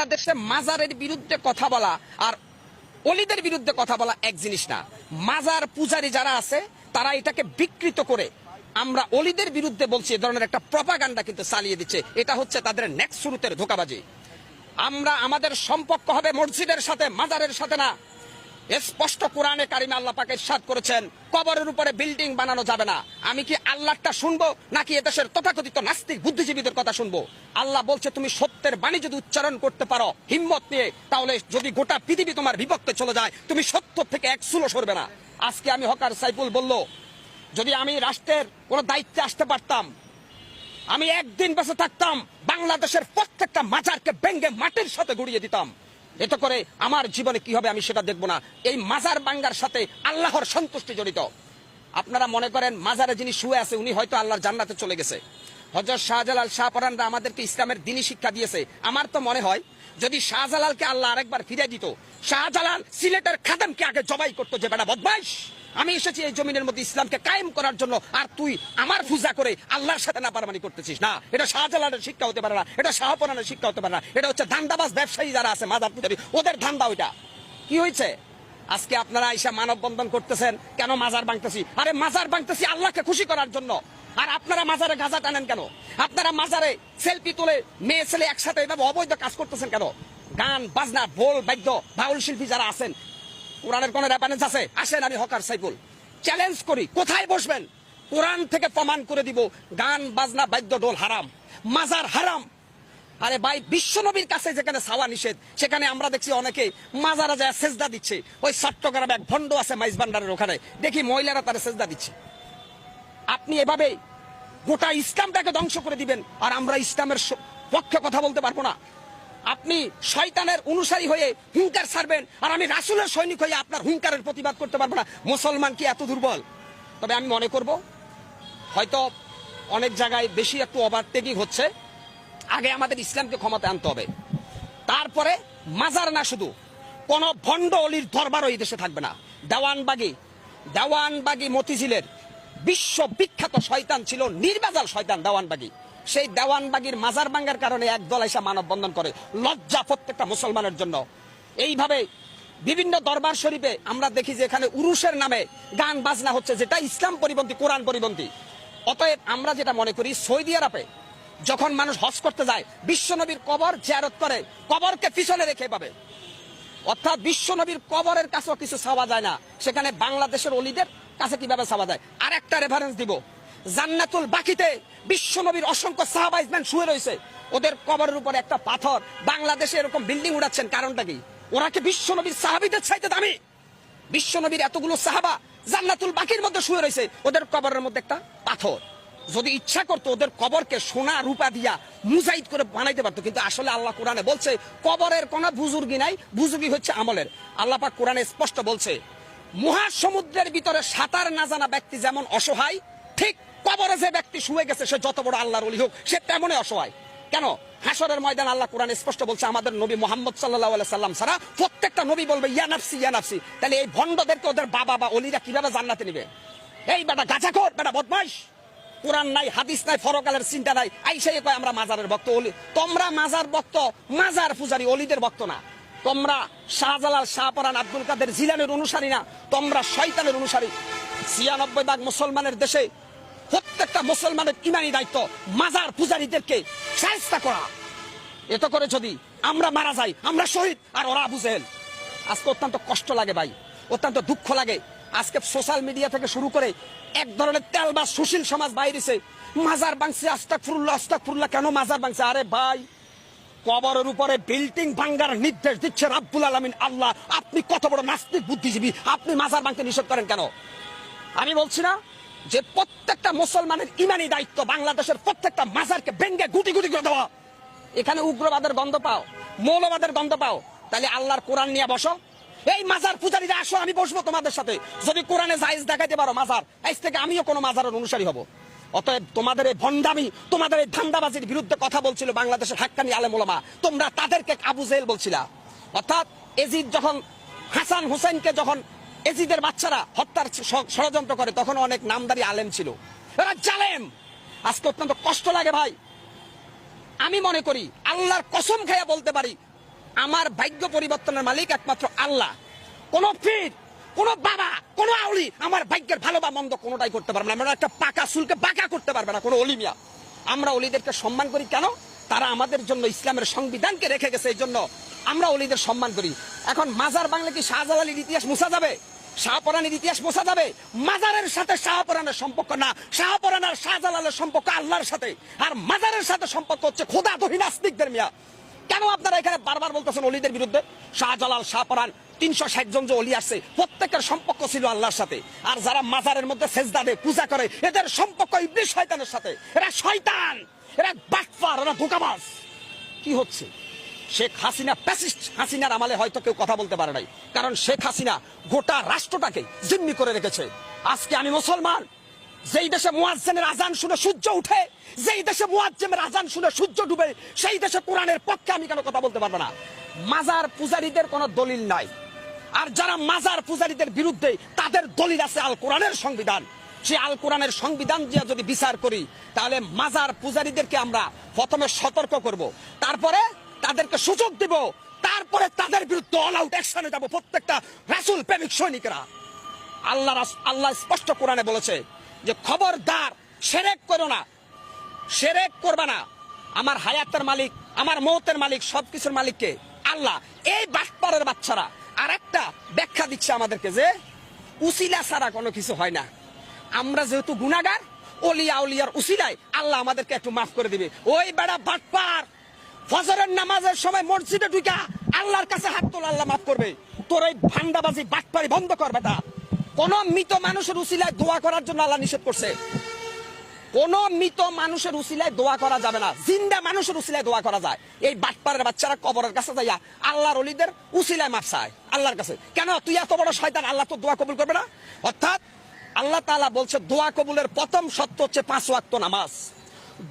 বাংলাদেশে মাজারের বিরুদ্ধে কথা বলা আর অলিদের বিরুদ্ধে কথা বলা এক জিনিস না। মাজার পূজারী যারা আছে তারা এটাকে বিকৃত করে আমরা অলিদের বিরুদ্ধে বলছি, এ ধরনের একটা প্রপাগান্ডা কিন্তু চালিয়ে দিচ্ছে। এটা হচ্ছে তাদের নেক্সট শুরুতের ধোঁকাবাজি। আমরা আমাদের সম্পর্ক হবে মসজিদের সাথে, মাজারের সাথে না। স্পষ্ট কোরআনে কারিমে আল্লাহ পাক ইরশাদ করেছেন কবরের উপরে বিল্ডিং বানানো যাবে না। আমি কি আল্লাহটা শুনবো নাকি এদেশের তথাকথিত নাস্তিক বুদ্ধিজীবীদের কথা শুনবো? আল্লাহ বলছে তুমি সত্যের বাণী যদি উচ্চারণ করতে পারো হিম্মত নিয়ে, তাহলে যদি গোটা পৃথিবী তোমার বিপক্ষে চলে যায় তুমি সত্য থেকে এক চুলো সরবে না। আজকে আমি হকার সাইফুল বলল, যদি আমি রাষ্ট্রের কোন দায়িত্বে আসতে পারতাম, আমি একদিন বেঁচে থাকতাম বাংলাদেশের প্রত্যেকটা মাজারকে ভেঙে মাটির সাথে গুড়িয়ে দিতাম। এতে করে আমার জীবনে কি হবে আমি সেটা দেখবো না। এই মাজার ভাঙ্গার সাথে আল্লাহর সন্তুষ্টি জড়িত। আপনারা মনে করেন মাজারে যিনি শুয়ে আছে উনি হয়তো আল্লাহর জান্নাতে চলে গেছে। হযরত শাহজালাল শাহপরানরা আমাদেরকে ইসলামের দ্বীনি শিক্ষা দিয়েছে। আমার তো মনে হয় যদি শাহজালালকে আল্লাহ আরেকবার ফিরে দিত, শাহজালাল সিলেটের খাদেমকে আগে জবাই করতো যে বেটা বদমাইশ, আমি এসেছি এই জমিনের মধ্যে ইসলামকে কায়েম করার জন্য, আর তুই আমার পূজা করে আল্লাহর সাথে নাপারমানি করতেছিস। না, এটা শাহজালালের শিক্ষা হতে পারে না, এটা শাহপরানের শিক্ষা হতে পারে না। এটা হচ্ছে ধান্দাবাজ ব্যবসায়ী যারা আছে মাজার পূজারী, ওদের ধান্দা ওইটা। কি হয়েছে আজকে আপনারা আইসা মানববন্ধন করতেছেন কেন? মাজার ভাঙতেছি। আরে মাজার ভাঙতেছি আল্লাহকে খুশি করার জন্য। আর আপনারা মাজারে গাঁজা টানেন কেন? আপনারা মাজারে সেলফি তুলে মেয়ে ছেলে একসাথে এভাবে অবৈধ কাজ করতেছেন কেন? গান বাজনা ঢোল বাদ্য বাউল শিল্পী যারা আছেন, কোরআনের কোন রেফারেন্স আছে? আসেন, আমি হকার সাইফুল চ্যালেঞ্জ করি, কোথায় বসবেন? কোরআন থেকে প্রমাণ করে দিব গান বাজনা বাদ্য ঢোল হারাম, মাজার হারাম। আরে ভাই, বিশ্বনবীর কাছে যেখানে সাওয়া নিষেধ, সেখানে আমরা দেখছি অনেকে মাজারা যায় সেজদা দিচ্ছে। ওই চট্টগ্রামে এক ভণ্ড আছে মাইজ ভান্ডারের ওখানে, দেখি মহিলারা তারা সেজদা দিচ্ছে। আপনি এভাবে গোটা ইসলামটাকে ধ্বংস করে দিবেন আর আমরা ইসলামের পক্ষে কথা বলতে পারবো না। আপনি শয়তানের অনুসারী হয়ে হুঙ্কার ছাড়বেন আর আমি রাসূলের সৈনিক হয়ে আপনার হুঙ্কারের প্রতিবাদ করতে পারবো না। মুসলমান কি এত দুর্বল? তবে আমি মনে করব হয়তো অনেক জায়গায় বেশি একটু ওভারটেকিং হচ্ছে। আগে আমাদের ইসলামকে ক্ষমতা আনতে হবে, তারপরে মাজার না শুধু কোন ভণ্ড অলির দরবারও এই দেশে থাকবে না। দেওয়ানবাগী মতিঝিলের বিশ্ববিখ্যাত শয়তান ছিল, নির্বাজাল শয়তান দেওয়ানবাগী। সেই দেওয়ানবাগীর মাজার ভাঙ্গার কারণে একদল এসে মানববন্ধন করে, লজ্জা প্রত্যেকটা মুসলমানের জন্য। এইভাবে বিভিন্ন দরবার শরীফে আমরা দেখি যে এখানে উরুসের নামে গান বাজনা হচ্ছে, যেটা ইসলাম পরিপন্থী, কোরআন পরিপন্থী। অতএব আমরা যেটা মনে করি, সৌদি আরবে যখন মানুষ হজ করতে যায় বিশ্বনবীর কবর জিয়ারত করে, কবরকে পিছনে রেখে পাবে, অর্থাৎ বিশ্বনবীর কবরের কাছেও কিছু চাওয়া যায় না, সেখানে বাংলাদেশের অলিদের কাছে কিভাবে চাওয়া যায়। আর একটা রেফারেন্স দিব, জান্নাতুল বাকিতে বিশ্বনবীর অসংখ্য সাহাবাইজমান শুয়ে রয়েছে, ওদের কবরের উপরে একটা পাথর। বাংলাদেশে এরকম বিল্ডিং উড়াচ্ছেন, কারণটা কি? ওরা কি বিশ্বনবীর সাহাবীদের চাইতে দামি? বিশ্বনবীর এতগুলো সাহাবা জান্নাতুল বাকির মধ্যে শুয়ে রয়েছে, ওদের কবরের মধ্যে একটা পাথর। যদি ইচ্ছা করতো ওদের কবরকে সোনা রূপা দিয়া মুজাইদ করে বানাইতে পারতো, কিন্তু আসলে আল্লাহ কোরআনে বলছে কবরের কোনো বুজুর্গি নাই, বুজুর্গি হচ্ছে আমলের। আল্লাহ পাক কোরআনে স্পষ্ট বলছে মহাসমুদ্রের ভিতরে সাঁতার না জানা ব্যক্তি যেমন অসহায়, ঠিক কবরে যে ব্যক্তি শুয়ে গেছে সে যত বড় আল্লাহর ওলি হোক সে তেমনই অসহায়। কেন? হাসরের ময়দান আল্লাহ কোরআনে স্পষ্ট বলছে আমাদের নবী মুহাম্মদ সাল্লাল্লাহু আলাইহি সাল্লাম ছাড়া প্রত্যেকটা নবী বলবে ইয়া নাফসি ইয়া নাফসি। তাহলে এই ভণ্ডদেরকে ওদের বাবা বা অলিরা কিভাবে জান্নাতে নিবে? এই বেটা গাঁজাখোর, বেটা বদমাইশ, কোরআন নাই, হাদিস নাই, ফরকালের চিন্তা নাই, আইসাই কয় আমরা মাজারের ভক্ত। অলি তোমরা মাজার ভক্ত, মাজার পূজারী, অলিদের ভক্ত না। তোমরা শাহজালাল শাহপরান আব্দুল কাদের জিলানের অনুসারী না, তোমরা শয়তানের অনুসারী। ৯৬% মুসলমানের দেশে প্রত্যেকটা মুসলমানের ইমানি দায়িত্ব মাজার পূজারীদেরকে শায়েস্তা করা। এত করে যদি আমরা মারা যাই আমরা শহীদ আর ওরা আবু জেহেল। আজকে অত্যন্ত কষ্ট লাগে ভাই, অত্যন্ত দুঃখ লাগে। আজকে সোশ্যাল মিডিয়া থেকে শুরু করে এক ধরনের তেলবাজ সুশীল সমাজ বাইরেছে, মাজার ভাঙছে, আস্তাগফিরুল্লাহ আস্তাগফিরুল্লাহ। কেন মাজার ভাঙছে? আরে ভাই, কবরের উপরে বিল্ডিং ভাঙ্গার নির্দেশ দিচ্ছে রাব্বুল আলামিন আল্লাহ। আপনি কত বড় নাস্তিক বুদ্ধিজীবী, আপনি মাজার ভাঙতে নিষেধ করেন কেন? আমি বলছি না যে প্রত্যেকটা মুসলমানের ইমানি দায়িত্ব বাংলাদেশের প্রত্যেকটা মাজারকে ভেঙ্গে গুটি গুটি করে দেওয়া। এখানে উগ্রবাদের গন্ধ পাও, মৌলবাদের গন্ধ পাও, তাহলে আল্লাহর কোরআন নিয়ে বসো। এই মাজার পূজারীরা আসো, আমি বসবো তোমাদের সাথে। যদি কোরআনে জায়েজ দেখাইতে পারো মাজার, আজ থেকে আমিও কোনো মাজারের অনুসারী হব। অতএব তোমাদের এই ভণ্ডামি, তোমাদের এই ধান্দাবাজির বিরুদ্ধে কথা বলছিল বাংলাদেশের হাক্কানি আলেম ওলামা, তোমরা তাদেরকে আবু জেহেল বলছিলা। অর্থাৎ এজিদ যখন হাসান হুসাইনকে যখন এজিদের বাচ্চারা হত্যার ষড়যন্ত্র করে, তখন অনেক নামদারি আলেম ছিল, এরা জালেম। আজকে অত্যন্ত কষ্ট লাগে ভাই। আমি মনে করি আল্লাহর কসম খাইয়া বলতে পারি আমার ভাগ্য পরিবর্তনের মালিক একমাত্র আল্লাহ। কোন পীর, কোন বাবা, কোন আউলি আমার ভাগ্যের ভালো বা মন্দ কোনটাই করতে পারবে না। আমরা একটা পাকা চুলকে বাঁকা করতে পারবে না কোন অলিমিয়া। আমরা অলিদেরকে সম্মান করি কেন? তারা আমাদের জন্য ইসলামের সংবিধানকে রেখে গেছে, এই জন্য আমরা অলিদের সম্মান করি। এখন মাজার বাংলা কি শাহজালালের ইতিহাস মুছা যাবে? শাহপরানের ইতিহাস মোছা যাবে? মাজারের সাথে শাহপরানের সম্পর্ক না, শাহপরান আর শাহজালালের সম্পর্ক আল্লাহর সাথে, আর মাজারের সাথে সম্পর্ক হচ্ছে খোদা দহি নাস্তিকদের। মিয়া কেন আপনারা এখানে বারবার বলতেছেন অলিদের বিরুদ্ধে? শাহজালাল, শাহপরান 360 জন যে অলি আসছে প্রত্যেকের সম্পর্ক ছিল আল্লাহর সাথে। আর যারা মাজারের মধ্যে সেজদা দেয়, পূজা করে, এদের সম্পর্ক ইবলিস শয়তানের সাথে। এরা শয়তান, এরা বাটপার, এরা ধোঁকাবাজ। কি হচ্ছে? শেখ হাসিনা প্যাসিস্ট, হাসিনার আমলে হয়তো কেউ কথা বলতে পারে নাই, কারণ শেখ হাসিনা গোটা রাষ্ট্রটাকে জিম্মি করে রেখেছে। আজকে আমি মুসলমান, যেই দেশে মুয়াজ্জিনের আজান শুনে সূর্য উঠে, যেই দেশে মুয়াজ্জিনের আজান শুনে সূর্য ডুবে, সেই দেশে কোরআনের পক্ষে আমি কেন কথা বলতে পারবো না? মাজার পূজারীদের কোনো দলিল নাই, আর যারা মাজার পূজারীদের বিরুদ্ধে তাদের দলিল আছে আল কোরআনের সংবিধান। সে আল কোরআনের সংবিধান দিয়ে যদি বিচার করি, তাহলে মাজার পূজারীদেরকে আমরা প্রথমে সতর্ক করব, তারপরে তাদেরকে সুযোগ দিব, তারপরে তাদের বিরুদ্ধে অল আউট অ্যাকশনে যাব প্রত্যেকটা রাসূল প্রেমিক সৈনিকরা। আল্লাহ স্পষ্ট কোরআনে বলেছে যে খবরদার শিরক করো না, শিরক করবে না। আমার হায়াতের মালিক, আমার মওতের মালিক, সবকিছুর মালিককে আল্লাহ। এই বাটপারের বাচ্চারা আর একটা ব্যাখ্যা দিচ্ছে আমাদেরকে যে উসিলা ছাড়া কোনো কিছু হয় না। আমরা যেহেতু গুনাহগার, ওলিয়া উলিয়ার উসিলায় আল্লাহ আমাদেরকে একটু মাফ করে দিবে। ওই বেড়া বাটপার ফজরের নামাজের সময় মসজিদে ঢুকা আল্লাহর কাছে হাত তোলা, আল্লাহ মাফ করবে। তোর এই ভান্ডাবাজি বাটপারি বন্ধ কর বেটা। কোন মৃত মানুষের উসিলায় দোয়া করার জন্য আল্লাহ নিষেধ করছে। কোন মৃত মানুষের উসিলায় দোয়া করা যাবে না, জিন্দা মানুষের উসিলায় দোয়া করা যায়। এই বাটপারের বাচ্চারা কবরের কাছে যাইয়া আল্লাহর ওলিদের উসিলায় মাফ চায় আল্লাহর কাছে। কেন? তুই এত বড় শয়তান, আল্লাহ তো দোয়া কবুল করবে না? অর্থাৎ আল্লাহ তাআলা বলছে দোয়া কবুলের প্রথম শর্ত হচ্ছে 5 ওয়াক্ত নামাজ।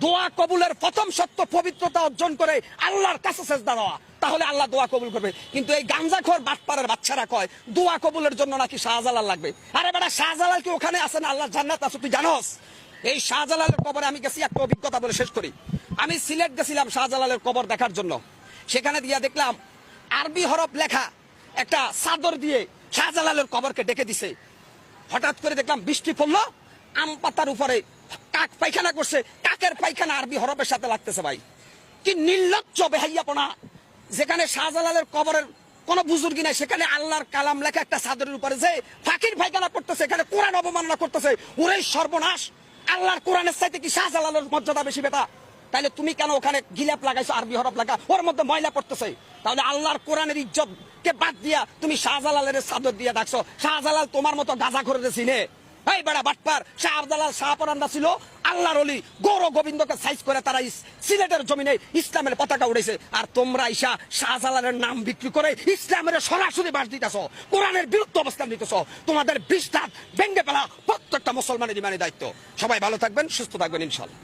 দোয়া কবুলের প্রথম শর্ত পবিত্রতা অর্জন করে আল্লাহর কাছে সেজদা দেওয়া, তাহলে আল্লাহ দোয়া কবুল করবে। কিন্তু এই গাঞ্জাখোর বাটপারের বাচ্চারা কয় দোয়া কবুলের জন্য নাকি শাহজালাল লাগবে। আরে বেটা, শাহজালাল কি ওখানে আছে না আল্লাহর জান্নাত আছে তুই জানোস? এই শাহজালালের কবরে আমি গেছি, একটা অভিজ্ঞতা বলে শেষ করি। আমি সিলেট গেছিলাম শাহজালালের কবর দেখার জন্য। সেখানে দিয়া দেখলাম আরবি হরফ লেখা একটা চাদর দিয়ে শাহজালালের কবরকে ডেকে দিছে। হঠাৎ করে দেখলাম বৃষ্টি পড়লো, আম পাতার উপরে কাক পায়খানা করছে, কাকের পায়খানা আরবি হরফের সাথে লাগতেছে। ভাই কি নির্লজ্জ বেহাইয়াপনা! যেখানে শাহজালালের কবরের কোন বুজুর্গি নাই, সেখানে আল্লাহর কালাম লেখা একটা চাদরের উপরে যে ফাকির পায়খানা করতেছে, এখানে কোরআন অবমাননা করতেছে। ওরে সর্বনাশ! আল্লাহর কোরআনের চাইতে কি শাহজালালের মর্যাদা বেশি বেটা? তাহলে তুমি কেন ওখানে গিলাপ লাগাইছো, আরবি হরফ লাগা, ওর মধ্যে ময়লা পড়তেছে? তাহলে আল্লাহর কোরআনের ইজ্জত কে বাদ দিয়া তুমি শাহজালালের চাদর দিয়ে ডাকছো। শাহজালাল তোমার মতো গাঁজা করে চিনে? এই বেড়া বাটপার! শাহজালাল, শাহপরানরা ছিল আল্লাহর ওলি, গৌর গোবিন্দকে সাইজ করে তারা সিলেটের জমিনে ইসলামের পতাকা উড়েছে। আর তোমরা ঈশা শাহজালালের নাম বিক্রি করে ইসলামের সরাসরি বাস দিতেছ, কোরআনের বিরুদ্ধে অবস্থান নিতেছ। তোমাদের বিশ্বাস ভেঙ্গে ফেলা প্রত্যেকটা মুসলমানের ইমানি দায়িত্ব। সবাই ভালো থাকবেন, সুস্থ থাকবেন ইনশাআল্লাহ।